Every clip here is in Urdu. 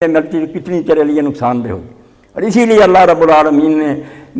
ملتی تو کتنی تیرے لیے نقصان دہ ہوگی۔ اور اسی لیے اللہ رب العالمین نے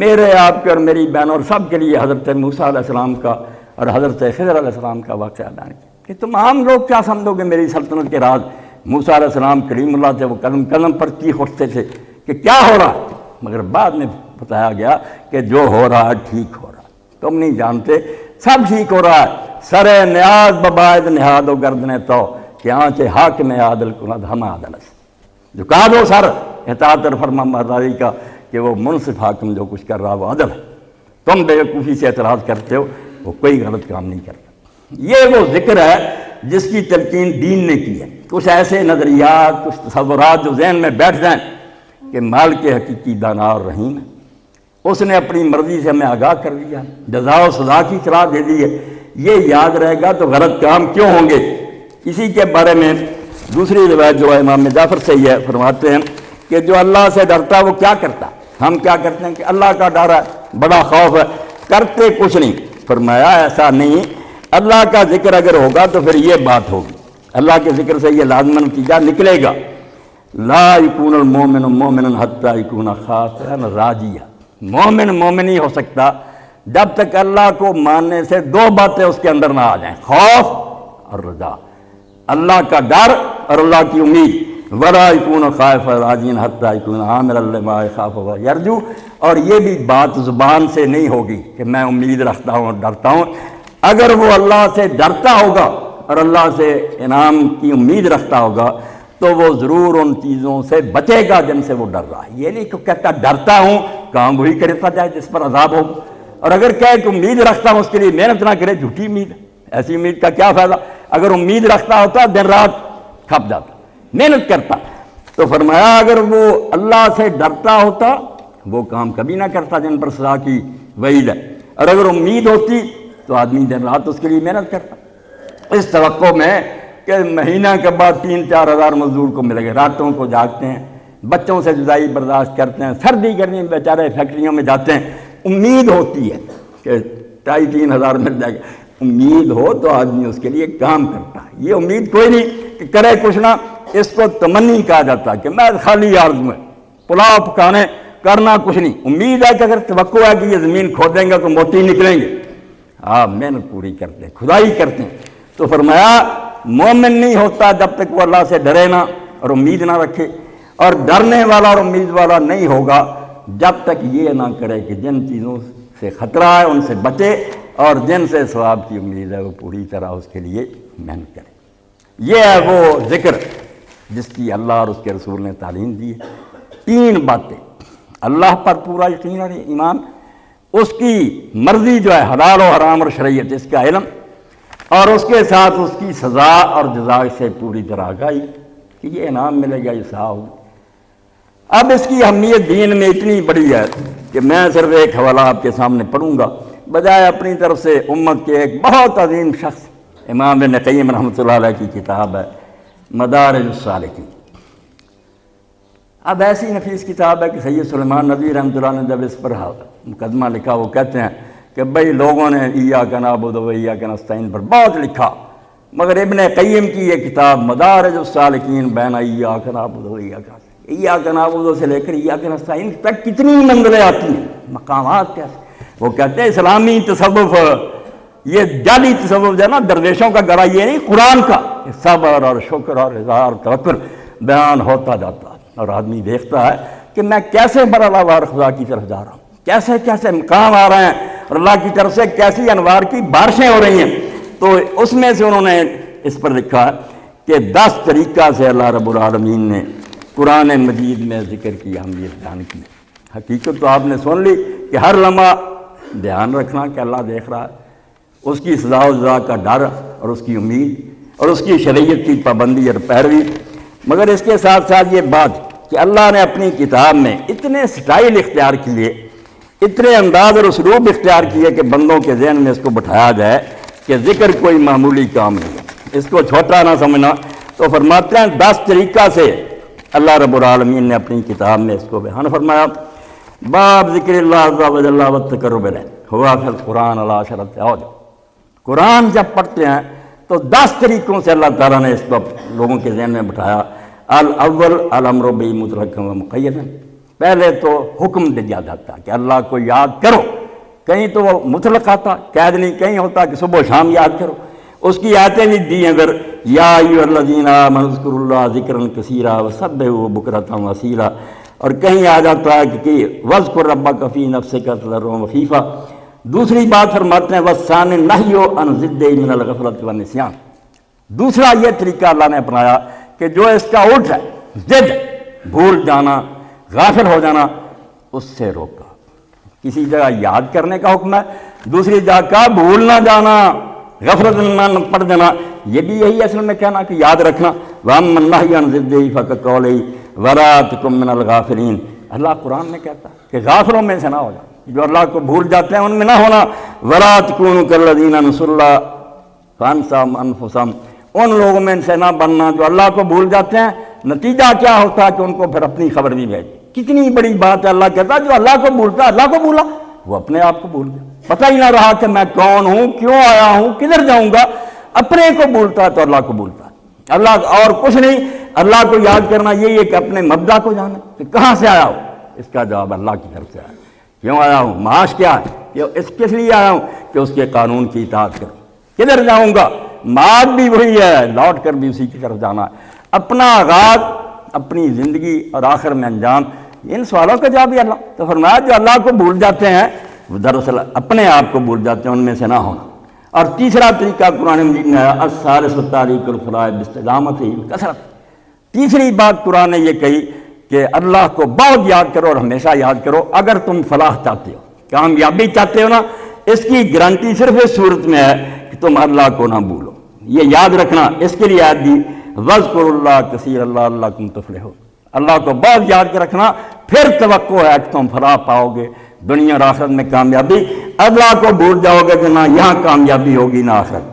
میرے آپ کے اور میری بہنوں اور سب کے لیے حضرت موسیٰ علیہ السلام کا اور حضرت خضر علیہ السلام کا واقعہ بیان کیا کہ تم عام لوگ کیا سمجھو گے میری سلطنت کے راز۔ موسیٰ علیہ السلام کلیم اللہ تھے، وہ قلم قلم پر چیخ اٹھتے تھے کہ کیا ہو رہا ہے، مگر بعد میں بتایا گیا کہ جو ہو رہا ہے ٹھیک ہو رہا ہے، تم نہیں جانتے، سب ٹھیک ہو رہا ہے۔ سر نیاز بباید نہاد و گردن تو کہ آنچے حاکم عادل کند ہم عادل است۔ جھکا دو سر اطاعت اور فرما برداری کا کہ وہ منصف حاکم جو کچھ کر رہا وہ عدل ہے، تم بے وقوفی سے اعتراض کرتے ہو، وہ کوئی غلط کام نہیں کرتا۔ یہ وہ ذکر ہے جس کی تلقین دین نے کی ہے۔ کچھ ایسے نظریات، کچھ تصورات جو ذہن میں بیٹھ جائیں کہ مالک حقیقی دانا اور رحیم ہے، اس نے اپنی مرضی سے ہمیں آگاہ کر دیا، جزا و سزا کی اطلاع دے دی ہے، یہ یاد رہے گا تو غلط کام کیوں ہوں گے۔ اسی کے بارے میں دوسری روایت جو ہے امام جعفر سے یہ فرماتے ہیں کہ جو اللہ سے ڈرتا وہ کیا کرتا، ہم کیا کرتے ہیں کہ اللہ کا ڈر ہے، بڑا خوف ہے، کرتے کچھ نہیں۔ فرمایا ایسا نہیں، اللہ کا ذکر اگر ہوگا تو پھر یہ بات ہوگی، اللہ کے ذکر سے یہ لازماً نتیجہ نکلے گا، لا یکون المومن مومنا حتی یکون خاشعا راجیا۔ مومن مومن ہی ہو سکتا جب تک اللہ کو ماننے سے دو باتیں اس کے اندر نہ آ جائیں، خوف اور رجا، اللہ کا ڈر اور اللہ کی امید۔ ولا یکون خائفا راجیا حتی یکون عاملا لما یخاف ویرجو، اور یہ بھی بات زبان سے نہیں ہوگی کہ میں امید رکھتا ہوں اور ڈرتا ہوں، اگر وہ اللہ سے ڈرتا ہوگا اور اللہ سے انعام کی امید رکھتا ہوگا تو وہ ضرور ان چیزوں سے بچے گا جن سے وہ ڈر رہا ہے۔ یہ نہیں کہ کہتا ڈرتا ہوں، کام وہی کرتا جائے جس پر عذاب ہوگا، اور اگر کہے کہ امید رکھتا ہوں اس کے لیے محنت نہ کرے، جھوٹی امید ہے، ایسی امید کا کیا فائدہ۔ اگر امید رکھتا ہوتا دن رات کھپ جاتا، محنت کرتا۔ تو فرمایا اگر وہ اللہ سے ڈرتا ہوتا وہ کام کبھی نہ کرتا جن پر سزا کی وعید ہے، اور اگر امید ہوتی تو آدمی دن رات اس کے لیے محنت کرتا، اس توقع میں کہ مہینہ کے بعد 3-4 ہزار مزدور کو ملے گا، راتوں کو جاگتے ہیں، بچوں سے جدائی برداشت کرتے ہیں، سردی گرمی بیچارے فیکٹریوں میں جاتے ہیں، امید ہوتی ہے کہ 2,500-3 ہزار مل جائے گا، امید ہو تو آدمی اس کے لیے کام کرتا ہے۔ یہ امید کوئی نہیں کہ کرے کچھ نہ، اس کو تمنی کہا جاتا ہے کہ میں خالی آرزو ہے، پلاؤ پکانے کرنا کچھ نہیں۔ امید ہے کہ اگر توقع ہے کہ یہ زمین کھودیں گے تو موتی نکلیں گے، آپ محنت پوری کرتے ہیں، کھدائی کرتے ہیں۔ تو فرمایا مومن نہیں ہوتا جب تک وہ اللہ سے ڈرے نہ اور امید نہ رکھے، اور ڈرنے والا اور امید والا نہیں ہوگا جب تک یہ نہ کرے کہ جن چیزوں سے خطرہ ہے ان سے بچے، اور جن سے ثواب کی امید ہے وہ پوری طرح اس کے لیے محنت کرے۔ یہ ہے وہ ذکر جس کی اللہ اور اس کے رسول نے تعلیم دی ہے۔ 3 باتیں، اللہ پر پورا یقین اور ایمان، اس کی مرضی جو ہے حلال و حرام اور شریعت اس کا علم، اور اس کے ساتھ اس کی سزا اور جزا سے پوری طرح آگاہی کہ یہ انعام ملے گا، یہ سزا ہوگی۔ اب اس کی اہمیت دین میں اتنی بڑی ہے کہ میں صرف ایک حوالہ آپ کے سامنے پڑھوں گا بجائے اپنی طرف سے امت کے ایک بہت عظیم شخص امام ابن قیم رحمۃ اللہ علیہ کی کتاب ہے مدارج السالکین۔ اب ایسی نفیس کتاب ہے کہ سید سلیمان ندوی رحمۃ اللہ نے جب اس پر مقدمہ لکھا، وہ کہتے ہیں کہ بھئی لوگوں نے ایاک نعبد و ایاک نستعین پر بہت لکھا، مگر ابن قیم کی یہ کتاب مدارج السالکین بین ایاک نعبد و ایاک نعبد سے لے کر ایاک نستعین تک کتنی منزلیں آتی ہیں، مقامات کیسے۔ وہ کہتے ہیں اسلامی تصوف، یہ جعلی تصوف جو ہے نا درویشوں کا گڑا، یہ نہیں، قرآن کا صبر اور شکر اور رضا اور توکل بیان ہوتا جاتا ہے، اور آدمی دیکھتا ہے کہ میں کیسے برابر خدا کی طرف جا رہا ہوں، کیسے کیسے مقام آ رہے ہیں، اور اللہ کی طرف سے کیسی انوار کی بارشیں ہو رہی ہیں۔ تو اس میں سے انہوں نے اس پر لکھا ہے کہ 10 طریقہ سے اللہ رب العالمین نے قرآن مجید میں ذکر کی اہمیت بیان کی۔ حقیقت تو آپ نے سن لی کہ ہر لمحہ دھیان رکھنا کہ اللہ دیکھ رہا ہے، اس کی سزا و جزا کا ڈر اور اس کی امید اور اس کی شریعت کی پابندی اور پیروی، مگر اس کے ساتھ ساتھ یہ بات کہ اللہ نے اپنی کتاب میں اتنے سٹائل اختیار کیے، اتنے انداز اور اسلوب اختیار کیے کہ بندوں کے ذہن میں اس کو بٹھایا جائے کہ ذکر کوئی معمولی کام نہیں ہے، اس کو چھوٹا نہ سمجھنا۔ تو فرماتے ہیں 10 طریقہ سے اللہ رب العالمین نے اپنی کتاب میں اس کو بیان فرمایا۔ باب ذکر اللہ عز و جل والتقرب الیہ ہوا فی القرآن علی عشرۃ اوجہ۔ قرآن جب پڑھتے ہیں تو 10 طریقوں سے اللہ تعالیٰ نے اس کو لوگوں کے ذہن میں بٹھایا۔ الاول الامر بی مطلقا و مقیدا، پہلے تو حکم دیا جاتا کہ اللہ کو یاد کرو، کہیں تو وہ مطلق آتا قید نہیں، کہیں ہوتا کہ صبح و شام یاد کرو، اس کی آیتیں بھی دی ہیں، اگر یا ایھا الذین آمنوا اذکروا اللہ ذکرا کثیرا وسبحوہ بکرۃ واصیلا، اور کہیں آ جاتا ہے کہ وَاذْكُرْ رَبَّكَ فِي نَفْسِكَ تَضَرُّعًا وَخِیفَةً۔ دوسری بات فرماتے ہیں وَالثَّانِي النَّهْیُ عَنْ ضِدِّهِ مِنَ الْغَفْلَةِ وَالنِّسْیَانِ، دوسرا یہ طریقہ اللہ نے اپنایا کہ جو اس کا الٹ ہے، ضد، بھول جانا، غافل ہو جانا، اس سے روکا۔ کسی جگہ یاد کرنے کا حکم ہے، دوسری جگہ کا بھول نہ جانا، غفلت نہ پڑ جانا، یہ بھی یہی اصل میں کہنا کہ یاد رکھنا۔ وَأَمَّا النَّهْیُ عَنْ ضِدِّهِ فَكَقَوْلِهِ وَلَا تَكُن مِّنَ الْغَافِلِينَ، اللہ قرآن میں کہتا ہے کہ غافلوں میں سے نہ ہو جانا، جو اللہ کو بھول جاتے ہیں ان میں نہ ہونا۔ وَلَا تَكُونُوا كَالَّذِينَ نَسُوا اللَّهَ فَأَنسَاهُمْ أَنفُسَهُمْ، ان لوگوں میں سے نہ بننا جو اللہ کو بھول جاتے ہیں، نتیجہ کیا ہوتا ہے کہ ان کو پھر اپنی خبر نہیں بھیجی۔ کتنی بڑی بات ہے، اللہ کہتا ہے جو اللہ کو بھولتا ہے، اللہ کو بھولا، وہ اپنے آپ کو بھول گیا، پتہ ہی نہ رہا کہ میں کون ہوں، کیوں آیا ہوں، کدھر جاؤں گا، اپنے کو بھولتا ہے تو اللہ کو بھولتا ہے۔ اللہ اور کچھ نہیں، اللہ کو یاد کرنا یہی ہے کہ اپنے مبدا کو جانا کہ کہاں سے آیا ہوں، اس کا جواب اللہ کی طرف سے آیا، کیوں آیا ہوں، معاش کیا ہے، کہ اس کس لیے آیا ہوں کہ اس کے قانون کی اطاعت کروں، کدھر جاؤں گا، معاد بھی وہی ہے، لوٹ کر بھی اسی کی طرف جانا ہے۔ اپنا آغاز، اپنی زندگی اور آخر میں انجام، ان سوالوں کا جواب ہی اللہ۔ تو فرمایا جو اللہ کو بھول جاتے ہیں وہ دراصل اپنے آپ کو بھول جاتے ہیں، ان میں سے نہ ہونا۔ اور تیسرا طریقہ قرآن مجید میں آیا الثالث تاریک الفرائض باستدامتہ کثرت، تیسری بات قرآن نے یہ کہی کہ اللہ کو بہت یاد کرو اور ہمیشہ یاد کرو اگر تم فلاح چاہتے ہو، کامیابی چاہتے ہو نا، اس کی گارنٹی صرف اس صورت میں ہے کہ تم اللہ کو نہ بھولو، یہ یاد رکھنا۔ اس کے لیے آیت دی وَاذْكُرُوا اللَّهَ كَثِيرًا لَعَلَّكُمْ تُفْلِحُونَ، اللہ کو بہت یاد کے رکھنا، پھر توقع ہے کہ تم فلاح پاؤ گے، دنیا اور آخرت میں کامیابی۔ اللہ کو بھول جاؤ گے کہ نہ یہاں کامیابی ہوگی نہ آخرت۔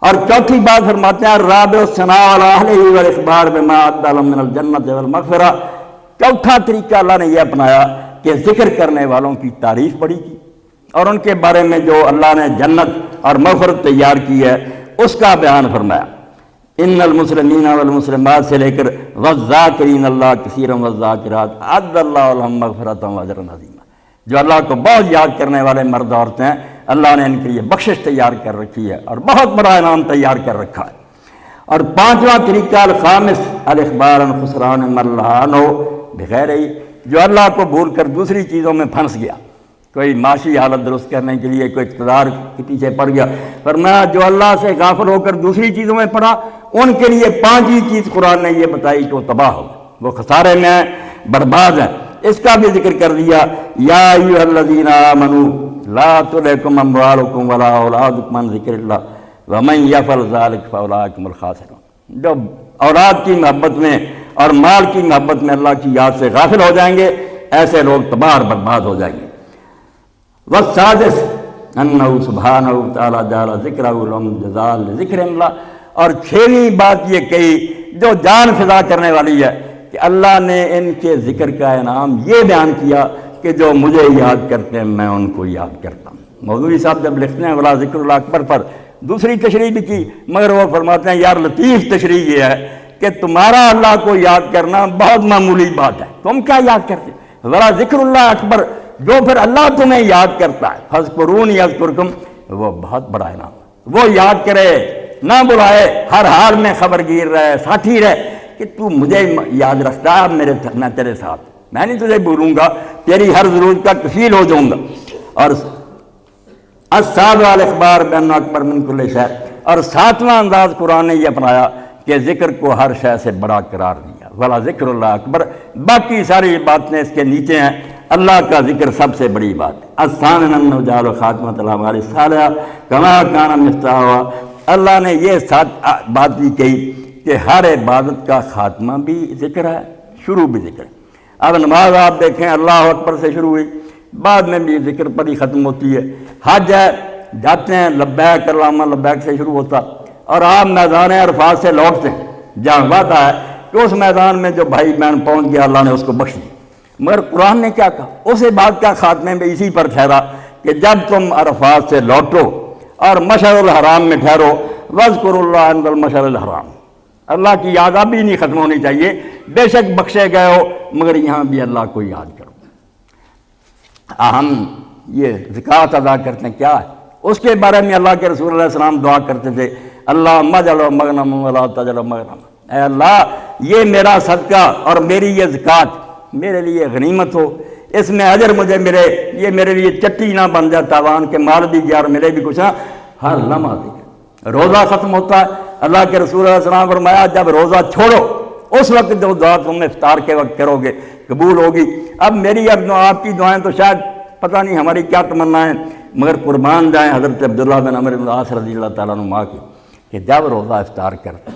اور چوتھی بات فرماتے ہیں الرابع الثناء علی اہلہ والاخبار بما اعد لهم من الجنۃ والمغفرہ، چوتھا طریقہ اللہ نے یہ اپنایا کہ ذکر کرنے والوں کی تعریف بڑی کی اور ان کے بارے میں جو اللہ نے جنت اور مغفرت تیار کی ہے اس کا بیان فرمایا۔ ان المسلمین والمسلمات سے لے کر والذاکرین اللہ کثیرا والذاکرات اعد اللہ لهم مغفرۃ واجرا عظیما، جو اللہ کو بہت یاد کرنے والے مرد عورتیں ہیں، اللہ نے ان کے لیے بخشش تیار کر رکھی ہے اور بہت بڑا انعام تیار کر رکھا ہے۔ اور پانچواں طریقہ الخامس الاخبار عن خسران من لہانہ بغیر، جو اللہ کو بھول کر دوسری چیزوں میں پھنس گیا، کوئی معاشی حالت درست کرنے کے لیے کوئی اقتدار کے پیچھے پڑ گیا، فرمایا جو اللہ سے غافل ہو کر دوسری چیزوں میں پڑا ان کے لیے پانچویں چیز قرآن نے یہ بتائی کہ وہ تباہ ہو، وہ خسارے میں ہیں، برباد ہیں۔ اس کا بھی ذکر کر دیا یا ایھا الذین آمنوا لا تلھکم اموالکم ولا اولادکم عن ذکر اللہ ومن یفعل ذلک فاولئک هم الخاسرون، جو اولاد کی محبت میں اور مال کی محبت میں اللہ کی یاد سے غافل ہو جائیں گے، ایسے لوگ تباہ اور برباد ہو جائیں گے۔ والسادس انہ سبحانہ تعالی جعل ذکرہ لهم جزاء لذکر اللہ، اور چھویں بات یہ کہی جو جان فضا کرنے والی ہے کہ اللہ نے ان کے ذکر کا انعام یہ بیان کیا کہ جو مجھے یاد کرتے ہیں میں ان کو یاد کرتا ہوں۔ مولوی صاحب جب لکھتے ہیں ولا ذکر اللہ اکبر پر دوسری تشریح بھی کی، مگر وہ فرماتے ہیں یار لطیف تشریح یہ ہے کہ تمہارا اللہ کو یاد کرنا بہت معمولی بات ہے، تم کیا یاد کرتے، ولا ذکر اللہ اکبر، جو پھر اللہ تمہیں یاد کرتا ہے فاذکرونی اذکرکم، وہ بہت بڑا انعام، وہ یاد کرے نہ بلائے، ہر حال میں خبر گیر رہے، ساتھی رہے کہ تو مجھے یاد رکھتا ہے، میں تیرے ساتھ، میں نہیں تجھے بھولوں گا، تیری ہر ضرورت کا کفیل ہو جاؤں گا۔ اور السابع الاخبار بان اکبر من کل شیء، اور ساتواں انداز قرآن نے یہ اپنایا کہ ذکر کو ہر شے سے بڑا قرار دیا، ولا ذکر اللہ اکبر، باقی ساری باتیں اس کے نیچے ہیں، اللہ کا ذکر سب سے بڑی بات ہے۔ الثامن انہ جعل خاتمۃ الاعمال الصالحہ کما کان مفتاحها، اللہ نے یہ بات بھی کہی کہ ہر عبادت کا خاتمہ بھی ذکر ہے، شروع بھی ذکر ہے۔ اب نماز آپ دیکھیں اللہ اکبر سے شروع ہوئی، بعد میں بھی ذکر پر ہی ختم ہوتی ہے۔ حج ہے، جاتے ہیں لبیک اللہم لبیک سے شروع ہوتا، اور آپ میدان عرفات سے لوٹتے ہیں جہاں وعدہ ہے کہ اس میدان میں جو بھائی بہن پہنچ گیا اللہ نے اس کو بخش دیا۔ مگر قرآن نے کیا کہا، اس بات کا خاتمے میں اسی پر ٹھہرا کہ جب تم عرفات سے لوٹو اور مشعر الحرام میں ٹھہرو، واذکروا اللہ عند المشعر الحرام، اللہ کی یاد ابھی نہیں ختم ہونی چاہیے، بے شک بخشے گئے ہو مگر یہاں بھی اللہ کو یاد کرو۔ ہم یہ زکوٰۃ ادا کرتے ہیں کیا ہے؟ اس کے بارے میں اللہ کے رسول علیہ السلام دعا کرتے تھے، اللہ مجعل مغنم ولا تجعل مغنم، اے اللہ یہ میرا صدقہ اور میری یہ زکوٰۃ میرے لیے غنیمت ہو، اس میں اجر مجھے ملے، یہ میرے لیے چٹی نہ بن جائے تاوان کے، مال بھی گیا اور ملے بھی کچھ نہ، ہر لمحہ دیکھیں۔ روزہ ختم ہوتا ہے، اللہ کے رسول علیہ السلام فرمایا جب روزہ چھوڑو اس وقت جو دعا تم افطار کے وقت کرو گے قبول ہوگی۔ اب میری اور آپ کی دعائیں تو شاید پتہ نہیں ہماری کیا تمنا ہے، مگر قربان جائیں حضرت عبداللہ بن عمرو بن العاص رضی اللہ تعالیٰ عنہ کی کہ جب روزہ افطار کرتے